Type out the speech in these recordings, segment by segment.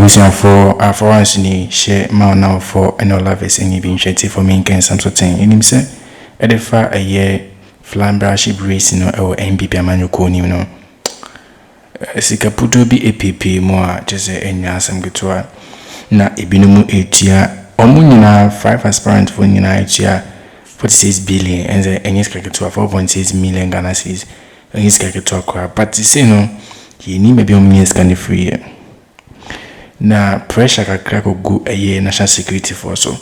Abusian for Alpha OneTV share my now for and all of us any being shitty for me and some sort of thing. In say, edifa a year flambership racing or NPP amanu koni no. Sika puto bi APP more just enya some gutwa na ebinumu etia omu nyina 5 aspirant for nyina etia 46 billion and the enyiska gutwa 4.6 million Ghana cedis enyiska gutwa kwa but say no he ni maybe omu nyiska ni free na pressure kakra ko go eye national security for so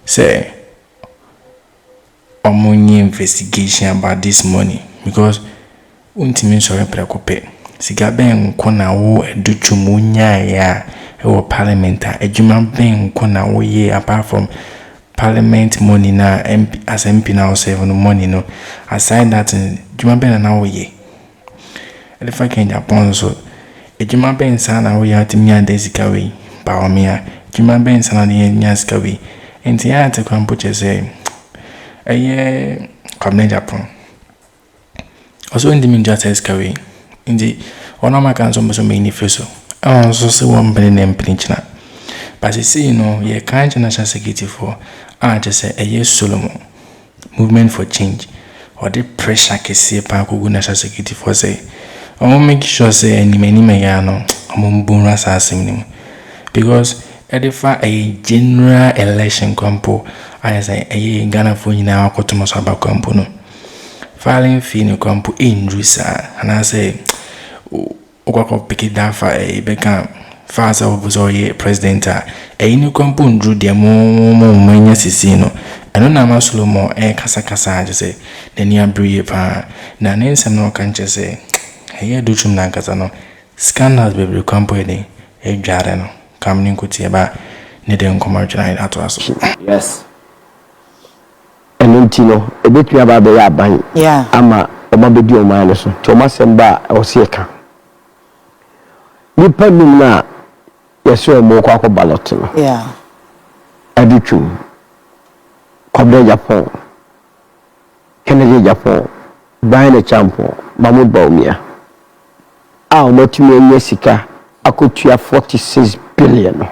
say omu nyi investigation about this money because untimi so prekope siga ben kona wo educhumu ya wo parliament ejuma ben kona wo ye apart from parliament money na MP as MP now save no money no aside that ejuma ben na wo ye elefa Kenya pon so ejuma ben sana wo ya timia desika we ba omia ejuma ben sana ne nya sika we enti ya te kwampo chese eye kwamne Japan also ndi minja sika we indi ona makanzo mso mini feso so se won bene nem pinchina but see no ye kanche national security for just say a Solomon movement for change or the pressure Kesi pa ko national security for say make sure say any many ya no ombunra sa asim because edifa a general election kampo I say a Ghana for nyina akotomo so aba kampo no filing fee no kampo indrusa and I say ukwa pick it down for a beka fasa obuzo ye president ni kampo ndru de mo manya sisi no eno na masulo mo kasa je the near brief na nensem no kanche say here do chum na kasa no scandals be kampo ede dware no kam ni nkotie ba ne de nkomar jina ato aso yes enentino ebetua ba be ya ban ama omabedi o man so to masemba osieka nipa nim na yeso mo kwa ballot no aditu kwabde Japan Kennedy Japan baine champo mamu baumia motumi yesika akotua 46 billion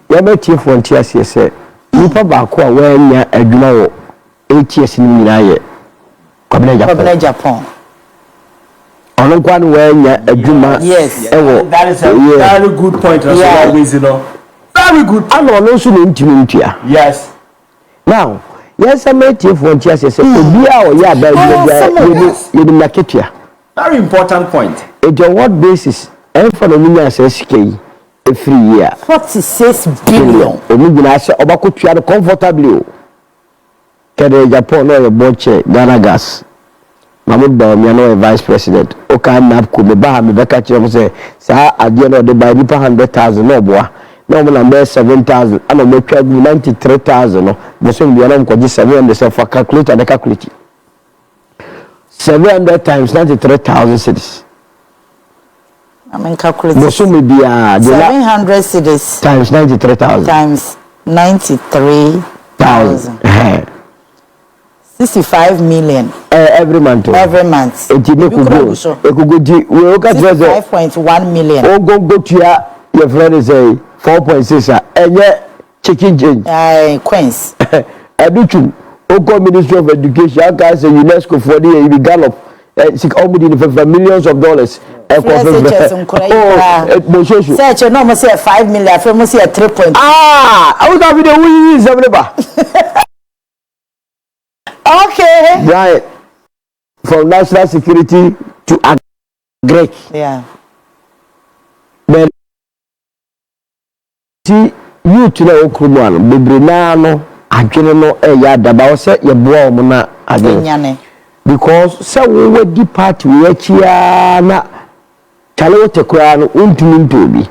ya beti frontier se nipa ba ko a wanya adwuma wo 8 years ni nyina ye kwabde Japan on one wanya adwuma that is a very good point as always you know very good no so ntimntia yes now yes I met you frontier se obi a o ya ba you maketia very important point it on what basis for the million says every year 46 billion omugina se obakotua comfortably kede Japan no boche Ghana gas Mahmoud Bawumia no vice president o kan napko me ba me beka kire say sa ade no de buy 100,000 no boa no mo na 7,000 ana mo twa 93,000 no mo so bi na mo kwaji 700 say for calculator the calculate 700 times 93,000 cedis I mean calculate mo so me bia 700 cedis times 93,000 times 93,000 65 million every month. It make go. It could go. We look at 5.1 million. Oh, go to your friend is a 4.6. And yet chicken change. Queens. I do too. Oko Ministry of Education. I can say UNESCO for the year. We gallop. For millions of dollars. Search no more say 5 million. For more say 3. I was having the wheels everybody. Okay. Right. From national security to agri. Yeah. But see you to know Okrumano, Bibrinano, Adrenano, Yadaba, set your boy mona again. Because so we were depart we na Talote Crown untumintobi.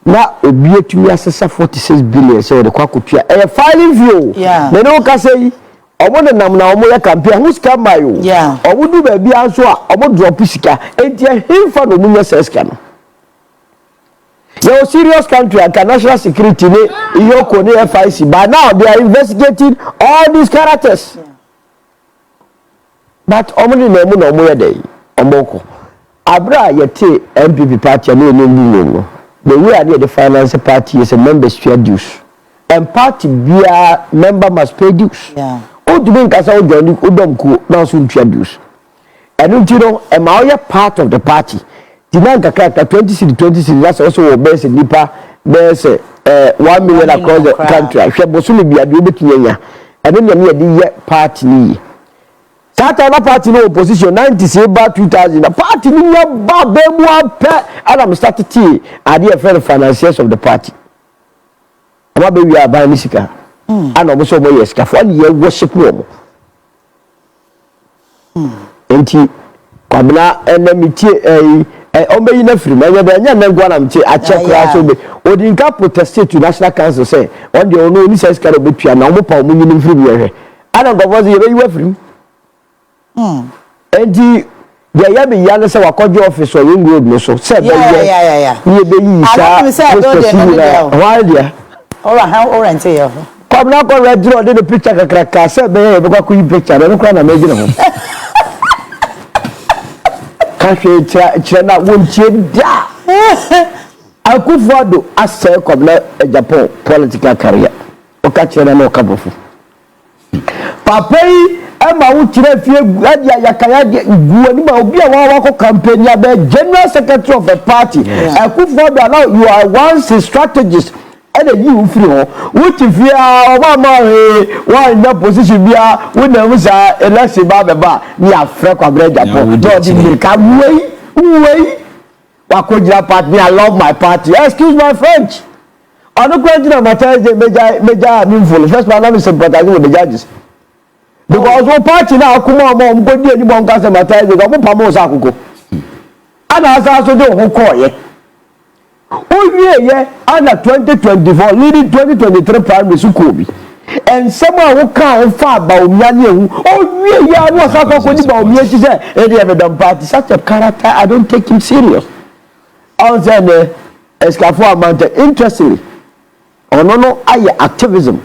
Na obie to me assess 46 billion so the kwakutia a filing view. Yeah. Me no ka say omo de nam na omo ya campaign who scam mayo omo du ba bia so a omo drop sika enti himfa no munya seska no your serious country and national security ne iyoko ne FIC but now they are investigating all these characters but omo de na mu na omo ya dey omo ko abra yete NPP party na enu no the way I need the finance party is a member's share dues. And party via member must pay dues. Yeah. Oh, to make us all join Udomku, now soon share dues. And you know, am I part of the party? The Nanka character 20 cities, that's also a base in Nipa, there's 1 million across the country. I shall possibly be a bit younger. And then you're the party. Satana party no opposition 90 about 2000. The party no and I'm started tea. I dear friend financiers of the party. I'm we are buying Nisika. And I'm also more yes, 1 year worship room. Enti kwabna enmity ombe ina free na yebe nya na gwa na mti a check class obe odinka protest to national council say on the ono ni say skara betua na omopa omunyi ni free biye ana governor yebe yiwa free enti ya be ya say wakoje office or ring road no so say be yebe yi sa why there ora how orient here kwabna ko red draw the picture kakra say be yebe kwa ku picture no kwa na meji na ho China won't change. I could follow a circle of Japan political career. Okay, China no kabofu. Papai, Emma would if you Yakaya be a wako campaign, the general secretary of the party. I could follow you are once a strategist. And you free which if you are one in that position we are when there was a election baba near Franco Japan. Come way. Wakoja party, I love my party. Excuse my French. I don't question on my Thursday major meaningful. First my name is sympathizing with the judges. Because one party now come on mom go there anyone can sympathize with go pamosa kuko. And as also do who call ye. Oh yeah, under 2024 leading 2023 primary school. And someone who can't far about Myanyu. Oh yeah, what's up with about me? She said, any of them party, such a character, I don't take him serious. On the Escafo mountain, interestingly, no, I activism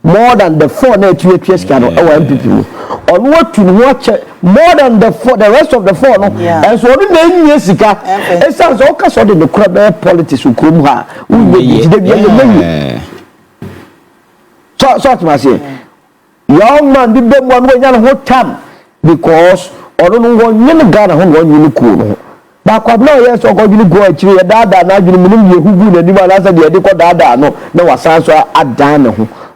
more than the 4 net years can or NPP. On what to watch more than the rest of the 4 no and so the name years it sounds all cast on the crab politics who come her so must say young man did them one way and time because I don't know one Ghana one unicorn but no yes or go you go actually dada na you who good and answer the dada no was answer at Dan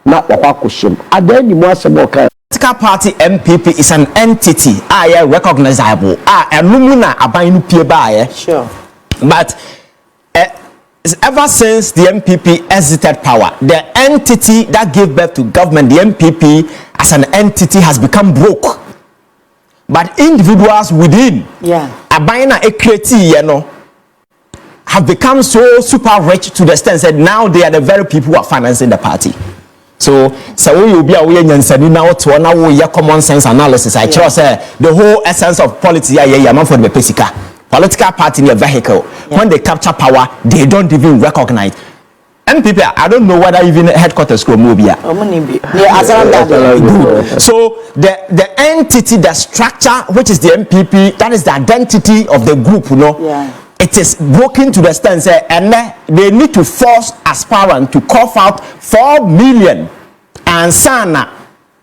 not wakwashim at the end more political party NPP is an entity recognizable and numuna abainu pie ba sure but ever since the NPP exited power the entity that gave birth to government the NPP as an entity has become broke but individuals within abaina ekreti have become so super rich to the extent that now they are the very people who are financing the party. So we will be aware nyansani now to na we common sense analysis. I trust the whole essence of politics man for the pesika. Political party in a vehicle. When they capture power, they don't even recognize. NPP, I don't know whether even headquarters go move here. So the entity, the structure, which is the NPP, that is the identity of the group, it is broken to the extent and they need to force aspirant to cough out 4 million and sana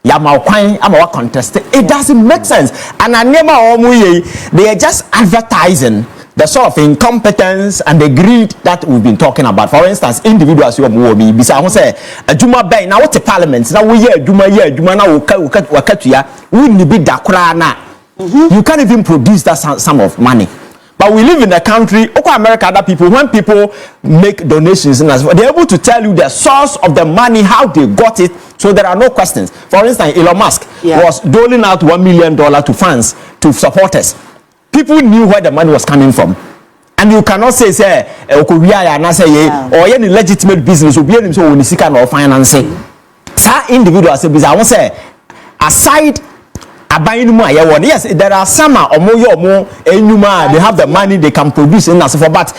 yamawa contest. It doesn't make sense. And they are just advertising the sort of incompetence and the greed that we've been talking about. For instance, individuals who will be beside say a Juma Bay now what the parliament now we Juma now wouldn't be dakrana. You can't even produce that sum of money. But we live in a country, America, other people, when people make donations, they're able to tell you the source of the money, how they got it, so there are no questions. For instance, Elon Musk was doling out $1 million to fans, to supporters. People knew where the money was coming from. And you cannot say, or any legitimate business will be able to financing. Some individuals say, aside yes, there are some they have the money they can produce in us for but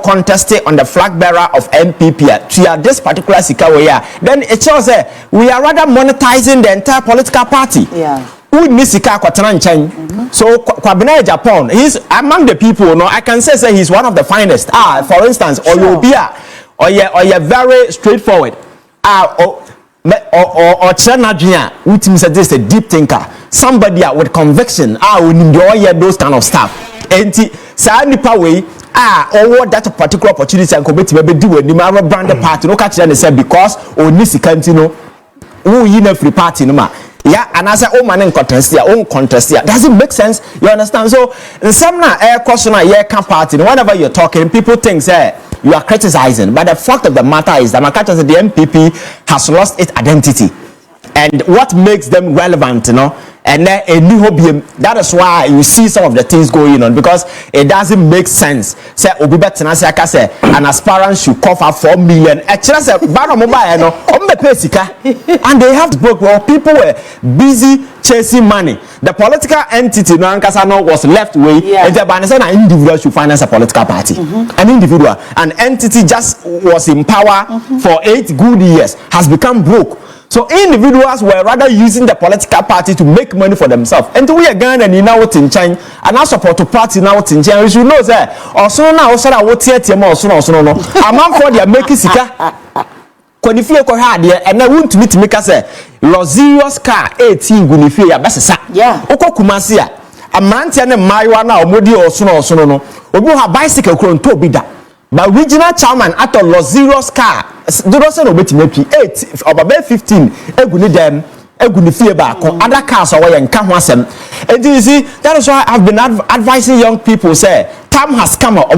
contest on the flag bearer of NPP to this particular sika then it shows we are rather monetizing the entire political party. who nisika kwatena nchen. So kwabena Japan, he's among the people, no, I can say he's one of the finest. For instance, Oyobia, or you're very straightforward. Or Chenadria, which means that this is a deep thinker, somebody with conviction, will enjoy those kind of stuff. And say nipa way, or that particular opportunity and commit maybe do when you brand the party, no catch and say because or nisikantino, who in every party no ma. Yeah, and I say, oh man, contest here, own contest here. Does it make sense? You understand? So, in some air question, party, whenever you're talking, people think, say, you are criticizing. But the fact of the matter is that the NPP has lost its identity. And what makes them relevant, you know, and then a new hobby. That is why you see some of the things going on, because it doesn't make sense. Say an aspirant should cover 4 million. And they have to work. Well, people were busy chasing money. The political entity was left way, and an individual should finance a political party. An individual, an entity just was in power for 8 good years, has become broke. So individuals were rather using the political party to make money for themselves. And we are going and now Ťention, and our support to party now Ťention. You should know that. Also now, also that what Ťention also no. Among for their making sika. Konifie ko ha de and na won't meet make us luxurious car 18 gunifie ya besesa. Yeah. Oko Kumasi a amante ne maiwa na omodi also no. Obi ha bicycle kro nto obi da. But regional chairman at a luxurious car, do not say no 8 or about 15 eguni dem eguni fie back other cars are and come wasem. And you see that is why I've been advising young people, say time has come or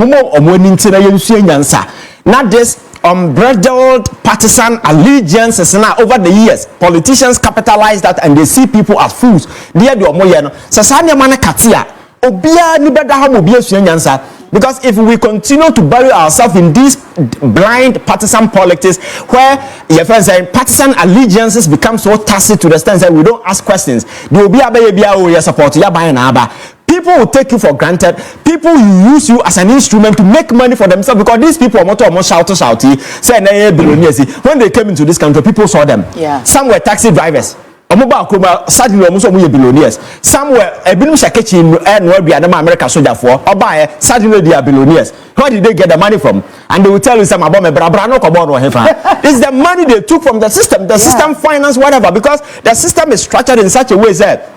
not this unbridled partisan allegiances now over the years. Politicians capitalize that and they see people as fools. Dear do omoyeno sasanya mana katia obia ni beda ha obia suanyansa. Because if we continue to bury ourselves in these blind partisan politics, where your friends say partisan allegiances become so tacit to the extent that we don't ask questions, they will be a support. People will take you for granted. People will use you as an instrument to make money for themselves, because these people are almost shouty. Say billionaires. When they came into this country, people saw them. Yeah. Some were taxi drivers. Akroma sadly almost billionaires. Some were a Kechi and will be America soldier for or buy sadly they are billionaires. Where did they get the money from? And they will tell you some about me Brabrano Kobono Hefa. It's the money they took from the system. The system finance whatever, because the system is structured in such a way that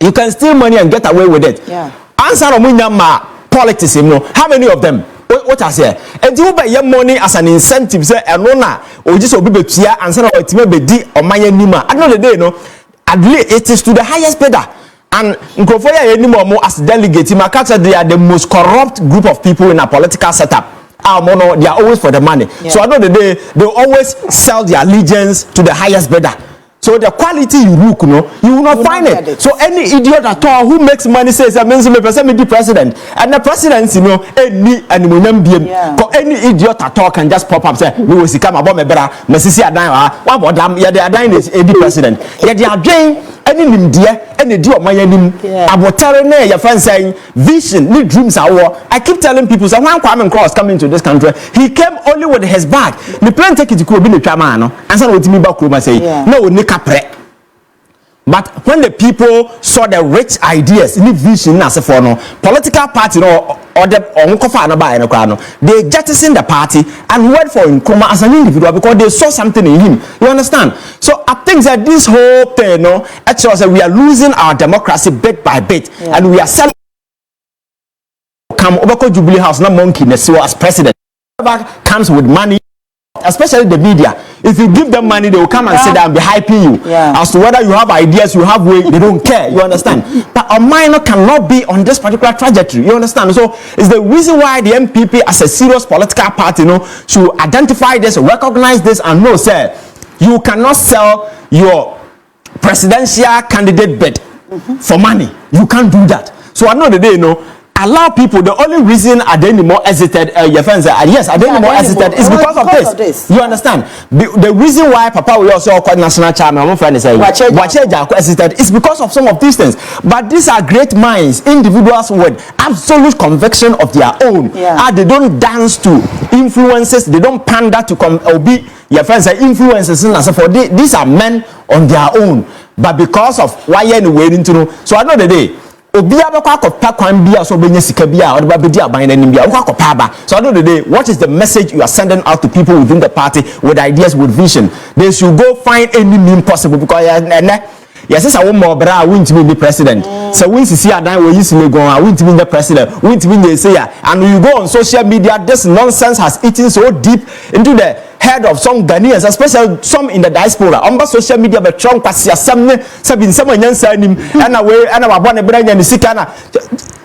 you can steal money and get away with it. Yeah. Answer politics, you know, how many of them? What I say, and you buy your money as an incentive, say, and no, or just be here and send out to be or my nima. At the end of the day, no, at least it is to the highest bidder. And Nkofoya anymore as delegates, in my culture, they are the most corrupt group of people in a political setup. They are always for the money. Yeah. So at the end of the day, they always sell their allegiance to the highest bidder. So the quality you look, you will not find it. So any idiot at all who makes money says, "I'm the president," and the presidency, any idiot at all can just pop up say, "We will see come about me better." Messi Adana, what about them? Yeah, they are dying is the president. Yeah, they are doing any dear, any deal of my name. About telling your friends saying, "Vision, new dreams are war." I keep telling people, "So when Kwame Cross coming to this country, he came only with his bag. The plan take it to Kobe the Chamano, and so with me back Kroma say, no, but when the people saw the rich ideas, any vision as a for political party or the they jettisoned the party and went for Nkrumah as an individual because they saw something in him. You understand? So I think that this whole thing, actually, we are losing our democracy bit by bit, and we are selling. Come over Jubilee House, no monkey, as president. Whoever comes with money, especially the media, if you give them money, they will come and sit down and be hyping you as to whether you have ideas, you have way, they don't care. You understand? But a minor cannot be on this particular trajectory. You understand? So it's the reason why the NPP, as a serious political party, should identify this, recognize this, and know, sir, you cannot sell your presidential candidate bid for money. You can't do that. So at the end of the day, allow people. The only reason Adenimo hesitate, your friends say, yes, Adenimo hesitate is because of this. You understand? The reason why Papa will also call national chairman, my friend is saying, hesitate is because of some of these things. But these are great minds, individuals with absolute conviction of their own. They don't dance to influences. They don't pander to be your friends say influences. These are men on their own. but because of why you waiting to know. So I know the day. Obi abekwa akopa kwan bia so benye sika bia or ba bedi aban nanim bia wo akopa ba. So I know the day. What is the message you are sending out to people within the party with ideas, with vision? They should go find any means possible because yes, I want more, but I won't be the president. So when you see a guy where you see me go, I won't be the president. Won't be the say, and you go on social media. This nonsense has eaten so deep into the head of some Ghanaians, especially some in the diaspora. On social media, but Trump pass someone and away and our born a brand and the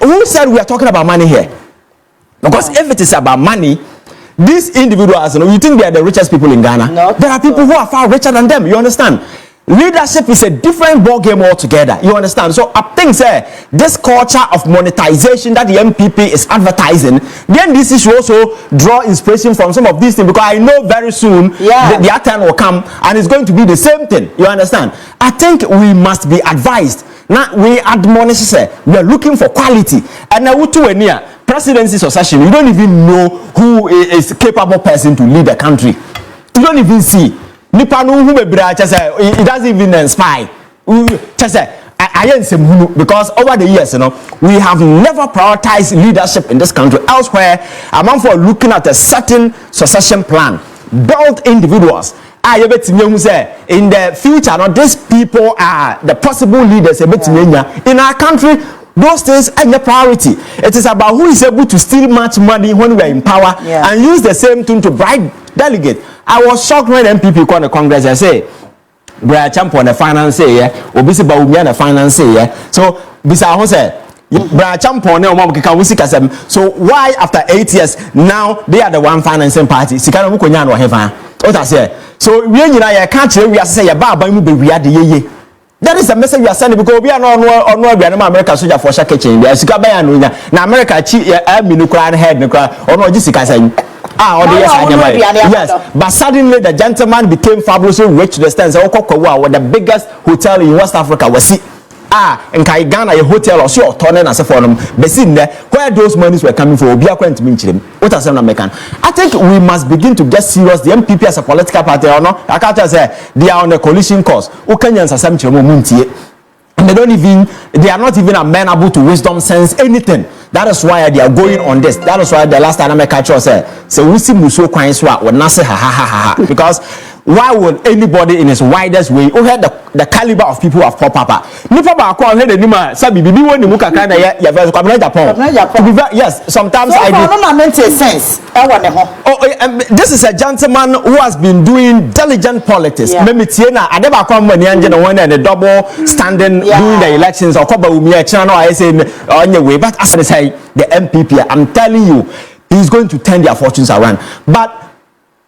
who said we are talking about money here? Because if it is about money, these individuals, you think they are the richest people in Ghana? No, there are people who are far richer than them. You understand? Leadership is a different ball game altogether. You understand? So I think this culture of monetization that the NPP is advertising, then this should also draw inspiration from some of these things, because I know very soon the turn will come and it's going to be the same thing. You understand? I think we must be advised. Now we admonish, we are looking for quality, and now to near presidency succession, you don't even know who is a capable person to lead the country. You don't even see. Nipa no who be bra say it doesn't even inspire. Because over the years, we have never prioritized leadership in this country. Elsewhere, I'm for looking at a certain succession plan, build individuals. In the future, these people are the possible leaders in our country. Those things are the priority. It is about who is able to steal much money when we are in power and use the same thing to bribe delegates. I was shocked when NPP called the Congress and say, "Bra champion the finance obisi ba umia the finance So bisa ho say, "Bra champion na omo keka wusi kasem." So why after 8 years now they are the one financing party? Sika no konya no hefa. What I say? So we nyina ye ka kire we say ye ba ban mu be wi ade yeye. That is the message we are sending, because we are not America soldier for shake chain. We are sika ba ya no nya. Na America chi minu kra head no kra ono jisika say. Yes, but suddenly the gentleman became fabulously rich to the extent that the biggest hotel in West Africa was in Ghana, a hotel or so turning as a forum. Where those monies were coming from, what are some American? I think we must begin to get serious. The NPP as a political party or no, I can't say they are on a collision course. And they are not even amenable to wisdom sense anything. That is why they are going on this. That is why the last time I catch said, so we see Muso Quainswa would not say ha. Because why would anybody in his widest way who had the caliber of people who have pop up? Yes, sometimes I do. This is a gentleman who has been doing diligent politics. I never come when the double standing during the elections or but as I say, the NPP, I'm telling you, he's going to turn their fortunes around. But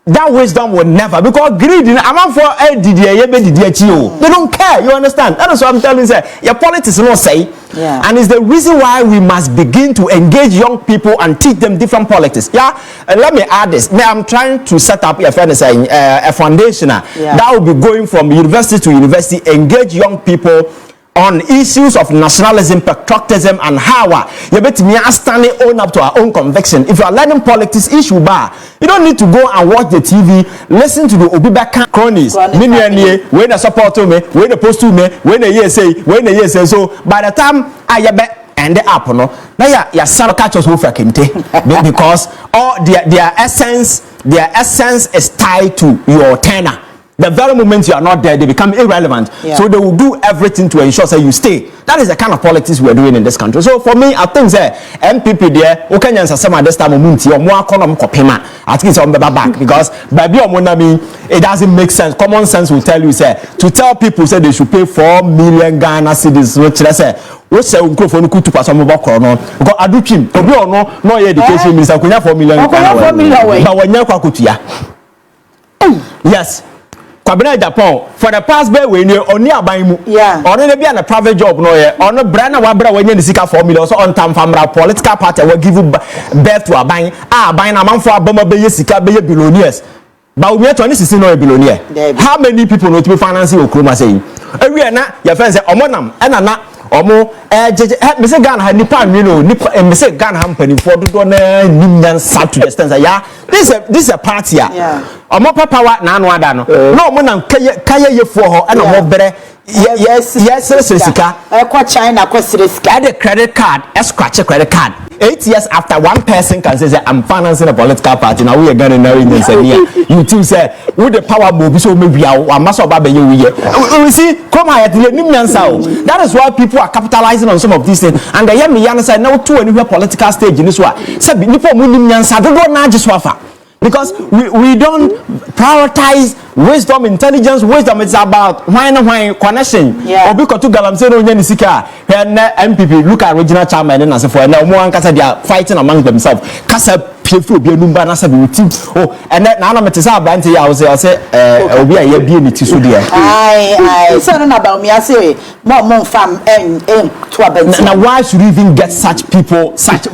that wisdom will never, because greed in among for they don't care. You understand? That is what I'm telling you. Your politics not say, and it's the reason why we must begin to engage young people and teach them different politics. And let me add this. Now I'm trying to set up a foundation that will be going from university to university, engage young people on issues of nationalism, patriotism, and how you better me standing own up to our own conviction. If you are learning politics issue bar, you don't need to go and watch the TV, listen to the Obibaka cronies, when the support to me, when the post to me, when the year say, so by the time I and the app no now ya some catchers who because all their essence is tied to your tenure. The very moment you are not there, they become irrelevant. So they will do everything to ensure that you stay. That is the kind of politics we are doing in this country. So for me, I think MPP there, okay, this time I think it's on the back because it doesn't make sense. Common sense will tell you to tell people they should pay 4 million Ghana cedis. Which they say, what's the microphone could to pass on mobile corner? Because I do him. No education minister. 4 million. But when you yes. Kwabena Japan for the past bay we near oni aban mu ono na bia na private job no ye ono bra na wabra wanya nisika 4 million so on time famra political party will give birth to aban aban na manfo abama be sika be billionaires but we are 26 no billionaire. How many people know to be financing Akroma saying every na your friends say omonam ena na omo me say Ghana ha nipa nipa me say Ghana ha mpani for do na nimnyan sat to the extent this is a party omo power na anu ada no no omo na kaya ye fo ho na omo bere Yes, Sika. China, Get a credit card, a scratch a credit card. 8 years after, one person can say, I'm financing a political party. Now we are going to know in Tanzania. You two say, with the power move, so maybe I must have baby you. We see, come here, that is why people are capitalizing on some of these things. And the young man said, no, to anywhere political stage in this one. So, because we don't prioritize wisdom, intelligence. Wisdom is about wine connection. Yeah. Obi kotu galam say no nyani sika. When NPP look at regional chairman and as for now, more kasa they are fighting among themselves. Kasa piefu obi enumba na sabi team. Oh, and then na metesa abante ya I say obi a ye bi ni ti so dia. I so no about me I say more fam to abante. Now why should you even get such people, such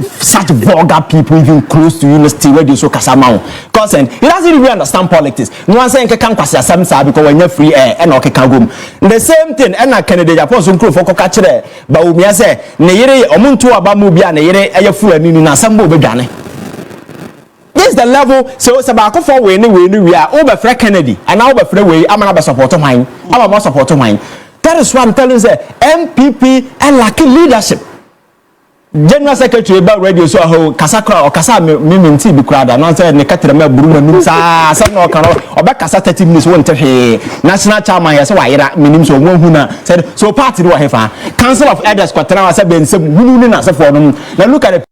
vulgar people even close to university where they so kasa maun? Because he doesn't even understand politics. No one saying can pass your because when you're free air and okay can go. The same thing and I can Japan some crew for catch there. But we say Neyere omuntu abamubia Neyere ayefu eni na sambo be dane. This is the level. So it's about for we are over Fred Kennedy and now over Fred way I'm not support of mine. I'm not support of mine. That is what I'm telling you. MPP and lucky leadership. General Secretary about radio so ho kasakra o kasa me minti bi krada na say ne katre me buru manum sa no kan o be kasa 30 minutes won te national chairman ya say wa yira minim so won hu na said so party do hefa council of elders kwatra say ben sem hunu na say for no now look at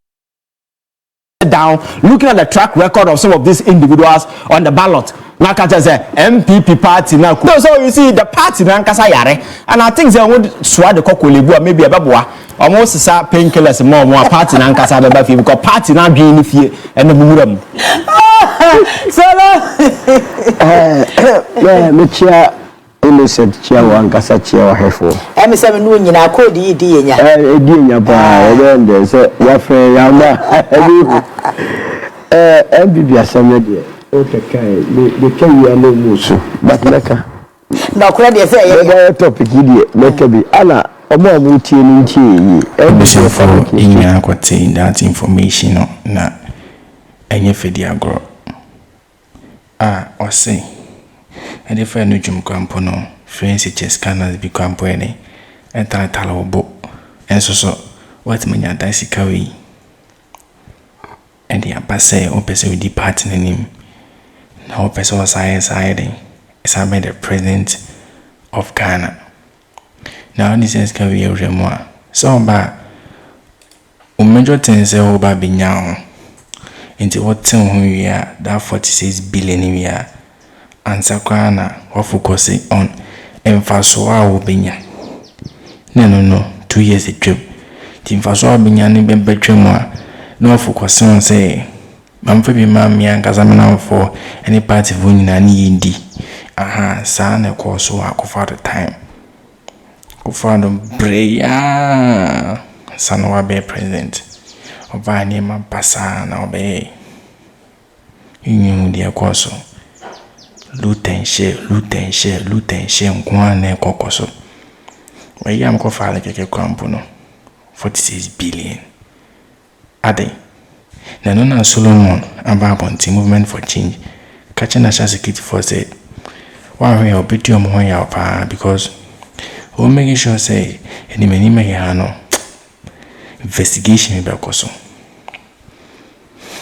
the down looking at the track record of some of these individuals on the ballot. Now catch say MPP party now. So you see the party na kasa yare and I think they would swat the kokolebu maybe a baboa almost sa painkillers more party na kasa be bafi because party na dwen fie and muram. So yeah, me chia innocent chia wan kasa chia wa hefo. Me say me no nyina code di nya. Di nya ba e so ya fe ya ma MPP asame de. Okay, the can you know musu but leka no credit say yeah topic here leka bi ala omo mu tie ni ntie yi emission for inya kwate that information na enye fedi agro o say and if no jum kampo no friends chess scanners bi kampo ene entala obo enso so what manya dasika we and ya passe o pese with the partner name. Now, person was is the president of Ghana. Now, this is can be a remote. So, but major things over Binyao into what time we are that 46 billion we are answer Ghana or focusing on Invëstigate will be no 2 years a trip. The Invëstigate will be no focusing on say. Mamfe mam ya ngazamana for any party vuni na ni ndi aha sa na ko so akofa the time ko fa no breya sana wa be president oba ni ma pasa na obe yinyu dia ko so Tæntion kwa na kokoso wa yam ko fa la keke kwampo no 46 billion ade. Nanona Solomon about movement for change. Catching National Security Force said, "Why we are beating your money because we making sure say any many no investigation be akoso.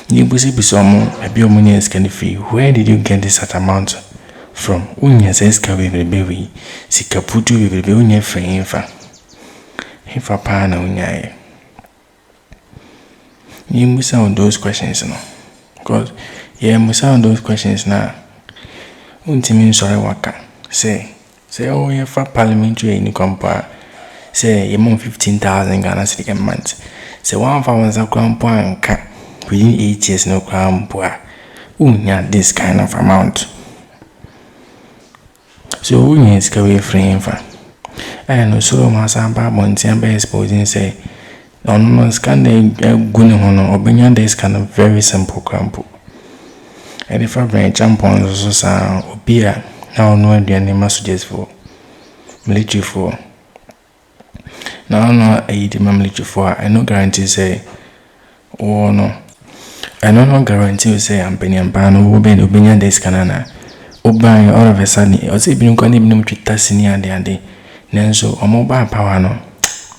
You busi bisomo ebi omunye scan fee. Where did you get this amount from? Unya says ka we baby sikaputu we baby unya fa infa pa na unya. You must sound those questions, because must sound those questions now. Untimin sorry waka. Say, oh, yeah, for parliamentary in compare. Say, you want 15,000 Ghana cedi a month. Say, 1,000 crown point within 8 years, no crown poor. Unya this kind of amount. So, unya is carry free for. I know so much about Montiamba exposing say. On scan the Gunahono or Benyan is kind of very simple crampo. And if I bring jump on also sound or beer, now no the name suggest for military for. Now no aid military for I no guarantee say oh no. I no guarantee say I'm penny and ban or Benyan days canana. Or buying all of a sudden, or say being going to Twitter senior the Nenso omo ba power no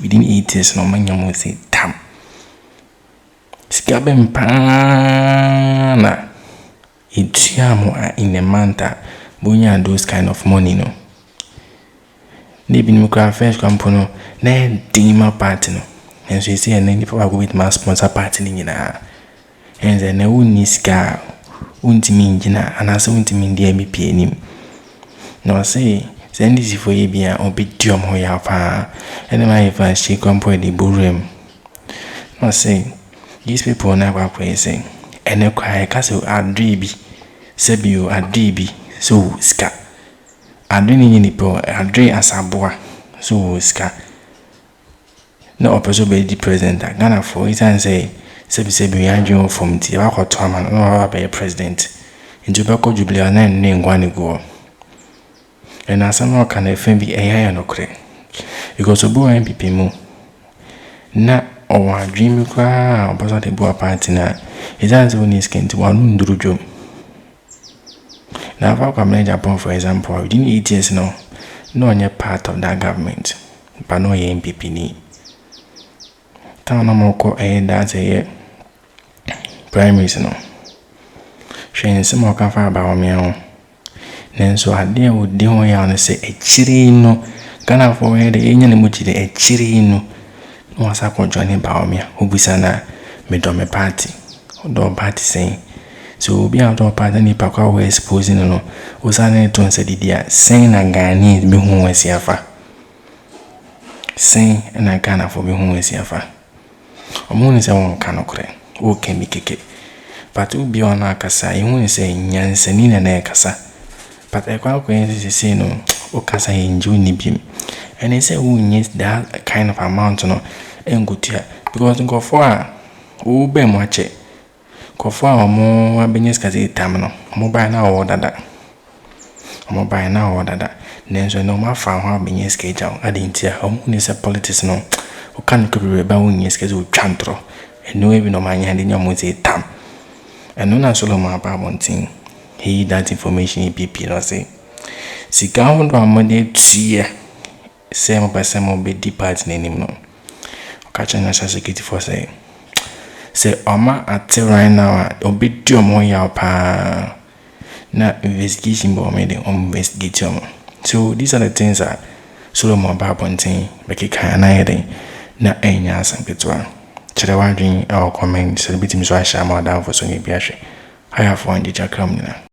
within 8 years no manyamo say tam. Sika bem pa na ituamo in a month bunya those kind of money no. Maybe no first company na dima party no. And so you see and then people go with my sponsor party ni na. And then na unni sika untimi ngina anase untimi ndi NPP enim. No say send this for you bia obedium ho ya pa. And my if she company the burim. No say these people na ba say ene kwa ka so adribi sebio adribi so ska adri ni nipo adri asaboa so ska no opeso be the president Ghana for it and say sebio yanjo from ti ba kwato ama no ba president into be ko jubilee na ne ngwani go and asama kan efem bi eya no kre because obo NPP mu na our dream kwa obaso de bo party na isanze woni skenti wanu ndurujom na fa kwamna Japan for example within 8 years no onye part of that government but no NPP ni tana moko that primaries no hwense mo ka fa ba o me ho nenso ade o de ho ya no se echiri no Ghana for de enya ne mu chire echiri no wasa ko join ba o me obisa na me do me party do party saying so be out of party ni pa kwa we exposing no usane to nse didia sen na Ghana be hu wasi afa sen na Ghana for be hu wasi afa omo ni se won kanokre o kemi keke but u bi ona kasa e hu se nyansa ni na kasa but e kwa ko yin se no o kasa enju ni bim and he say who needs that kind of amount no engutia because go for o be mo ache kofo omo abenyes kaze tam no omo ba na o dada nenso no ma fa ho abenyes ka jaw adentia omo ni se politics no o kan ko be ba wonyes kaze o twantro eno ebi no manya de nyomo ze tam eno na Solomon ba bontin he that information NPP no say sika ho do amode tuye se mo pese mo be depart na nim no o ka cha national security force say Oma at right now obedium mo ya pa na investigation bo me dey investigate. So these are the things that Solomon ba bontin make kan na yede na enya asanketwa chere wadwin our comment celebrity mi so ahya ma down for so ni bi ahwe I have one di Akroma.